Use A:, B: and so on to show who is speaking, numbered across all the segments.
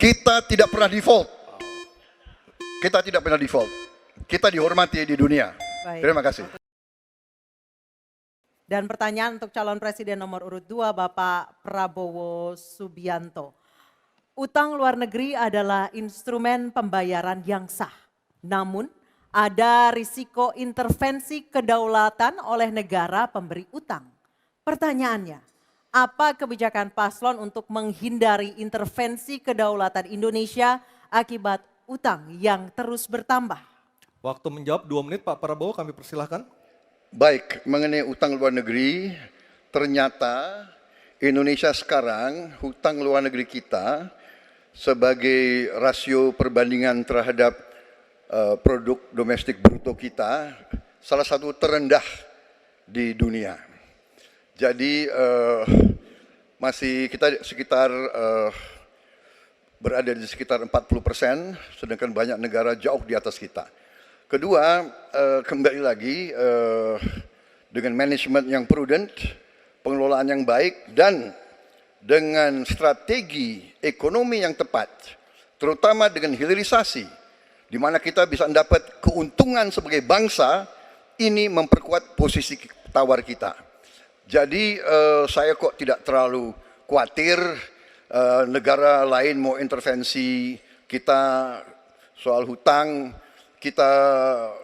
A: Kita tidak pernah default. Kita tidak pernah default. Kita dihormati di dunia.
B: Baik.
A: Terima kasih.
B: Dan pertanyaan untuk calon presiden nomor urut 2 Bapak Prabowo Subianto. Utang luar negeri adalah instrumen pembayaran yang sah. Namun ada risiko intervensi kedaulatan oleh negara pemberi utang. Pertanyaannya, apa kebijakan paslon untuk menghindari intervensi kedaulatan Indonesia akibat utang yang terus bertambah?
C: Waktu menjawab 2 menit Pak Prabowo, kami persilahkan.
A: Baik, mengenai utang luar negeri, ternyata Indonesia sekarang hutang luar negeri kita sebagai rasio perbandingan terhadap produk domestik bruto kita salah satu terendah di dunia. Jadi masih kita sekitar berada di sekitar 40%, sedangkan banyak negara jauh di atas kita. Kedua, kembali lagi dengan manajemen yang prudent, pengelolaan yang baik, dan dengan strategi ekonomi yang tepat, terutama dengan hilirisasi, di mana kita bisa mendapat keuntungan sebagai bangsa, ini memperkuat posisi tawar kita. Jadi saya kok tidak terlalu khawatir negara lain mau intervensi kita soal hutang. Kita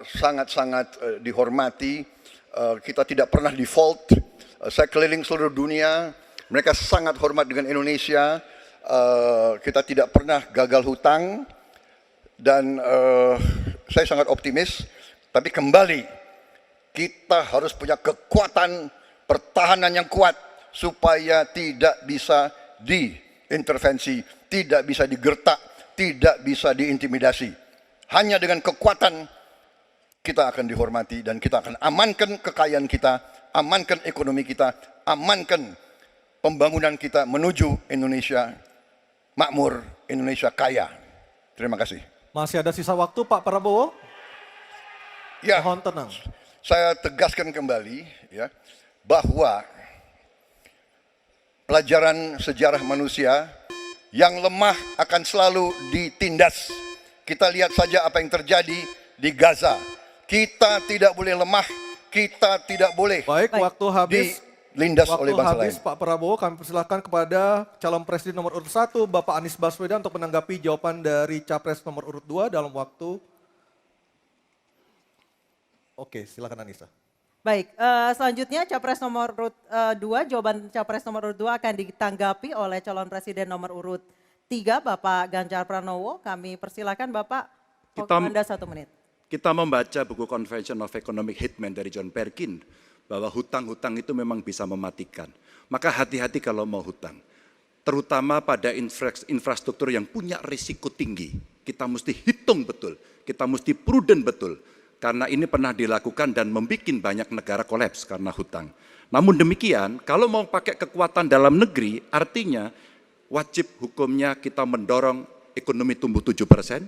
A: sangat-sangat dihormati, kita tidak pernah default. Saya keliling seluruh dunia, mereka sangat hormat dengan Indonesia, kita tidak pernah gagal hutang, dan saya sangat optimis. Tapi kembali, kita harus punya kekuatan pertahanan yang kuat supaya tidak bisa diintervensi, tidak bisa digertak, tidak bisa diintimidasi. Hanya dengan kekuatan kita akan dihormati dan kita akan amankan kekayaan kita, amankan ekonomi kita, amankan pembangunan kita menuju Indonesia makmur, Indonesia kaya. Terima kasih.
C: Masih ada sisa waktu Pak Prabowo?
A: Ya,
C: Mohon tenang.
A: saya tegaskan kembali ya bahwa pelajaran sejarah manusia yang lemah akan selalu ditindas. Kita lihat saja apa yang terjadi di Gaza. Kita tidak boleh lemah, kita tidak boleh
C: Waktu habis.
A: dilindas oleh bangsa lain.
C: Pak Prabowo, kami persilahkan kepada calon presiden nomor urut 1, Bapak Anies Baswedan untuk menanggapi jawaban dari capres nomor urut 2 dalam waktu. Oke, silakan Anissa.
B: Baik, selanjutnya capres nomor urut 2, jawaban capres nomor urut 2 akan ditanggapi oleh calon presiden nomor urut 3, Bapak Ganjar Pranowo. Kami persilakan Bapak, Anda 1 menit.
D: Kita membaca buku Convention of Economic Hitman dari John Perkin, bahwa hutang-hutang itu memang bisa mematikan. Maka hati-hati kalau mau hutang. Terutama pada infrastruktur yang punya risiko tinggi. Kita mesti hitung betul, kita mesti prudent betul. Karena ini pernah dilakukan dan membuat banyak negara kolaps karena hutang. Namun demikian, kalau mau pakai kekuatan dalam negeri, artinya wajib hukumnya kita mendorong ekonomi tumbuh 7%,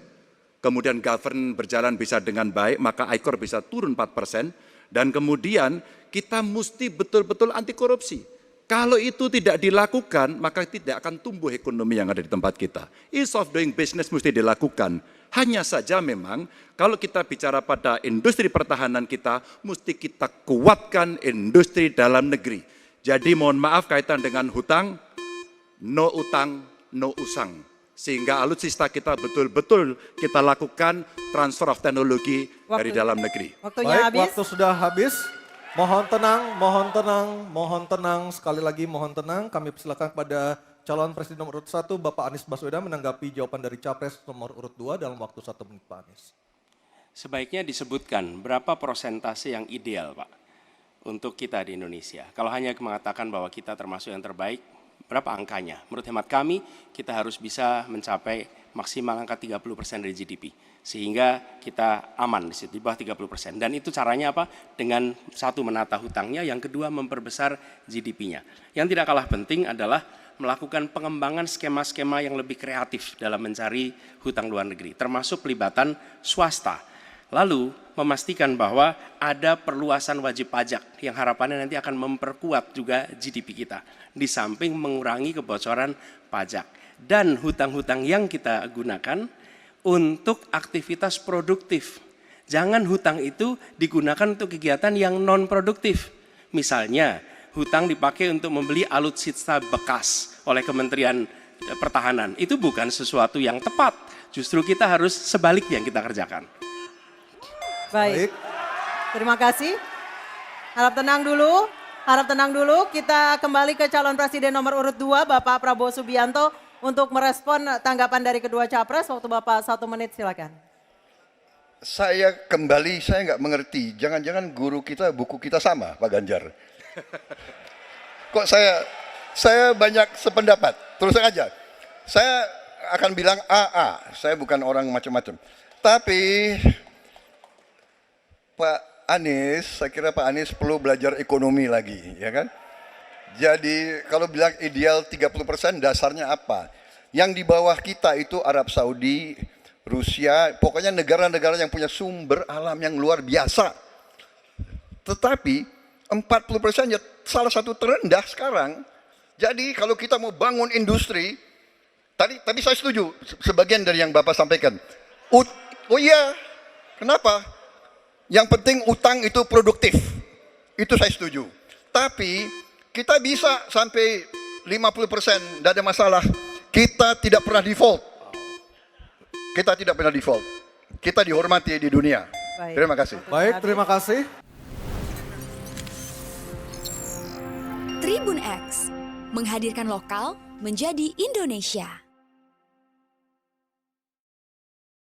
D: kemudian govern berjalan bisa dengan baik, maka ICOR bisa turun 4%, dan kemudian kita mesti betul-betul anti korupsi. Kalau itu tidak dilakukan, maka tidak akan tumbuh ekonomi yang ada di tempat kita. Ease of doing business mesti dilakukan. Hanya saja memang kalau kita bicara pada industri pertahanan kita, mesti kita kuatkan industri dalam negeri. Jadi mohon maaf kaitan dengan hutang, no utang, no usang. Sehingga alutsista kita betul-betul kita lakukan transfer of teknologi dari dalam negeri.
B: Waktunya habis.
C: Waktu sudah habis. Mohon tenang, mohon tenang, mohon tenang. Sekali lagi mohon tenang. Kami persilakan kepada calon presiden nomor urut 1, Bapak Anies Baswedan menanggapi jawaban dari capres nomor urut 2 dalam waktu 1 menit, Pak Anies.
E: Sebaiknya disebutkan berapa persentase yang ideal, Pak, untuk kita di Indonesia. Kalau hanya mengatakan bahwa kita termasuk yang terbaik, berapa angkanya? Menurut hemat kami, kita harus bisa mencapai maksimal angka 30% dari GDP. Sehingga kita aman di situ, di bawah 30%. Dan itu caranya apa? Dengan satu menata hutangnya, yang kedua memperbesar GDP-nya. Yang tidak kalah penting adalah melakukan pengembangan skema-skema yang lebih kreatif dalam mencari hutang luar negeri, termasuk pelibatan swasta. Lalu memastikan bahwa ada perluasan wajib pajak yang harapannya nanti akan memperkuat juga GDP kita. Di samping mengurangi kebocoran pajak. dan hutang-hutang yang kita gunakan untuk aktivitas produktif. Jangan hutang itu digunakan untuk kegiatan yang non produktif. Misalnya, hutang dipakai untuk membeli alutsista bekas oleh Kementerian Pertahanan. Itu bukan sesuatu yang tepat. Justru kita harus sebaliknya yang kita kerjakan.
B: Baik. Terima kasih. Harap tenang dulu. Harap tenang dulu. Kita kembali ke calon presiden nomor urut 2, Bapak Prabowo Subianto, untuk merespon tanggapan dari kedua capres. Waktu Bapak 1 menit, silakan.
A: Saya nggak mengerti. Jangan-jangan guru kita, buku kita sama, Pak Ganjar. Kok saya banyak sependapat. Terus aja. Saya akan bilang AA. Saya bukan orang macam-macam. Tapi Pak Anies, saya kira Pak Anies perlu belajar ekonomi lagi, ya kan? Jadi kalau bilang ideal 30%, dasarnya apa? Yang di bawah kita itu Arab Saudi, Rusia, pokoknya negara-negara yang punya sumber alam yang luar biasa. Tetapi 40% ya salah satu terendah sekarang. Jadi kalau kita mau bangun industri, tadi saya setuju sebagian dari yang Bapak sampaikan. Oh iya, kenapa? Yang penting utang itu produktif. Itu saya setuju. Tapi kita bisa sampai 50%, tidak ada masalah. Kita tidak pernah default. Kita tidak pernah default. Kita dihormati di dunia.
B: Baik.
A: Terima kasih.
C: Baik, terima kasih.
F: Tribun X menghadirkan lokal menjadi Indonesia.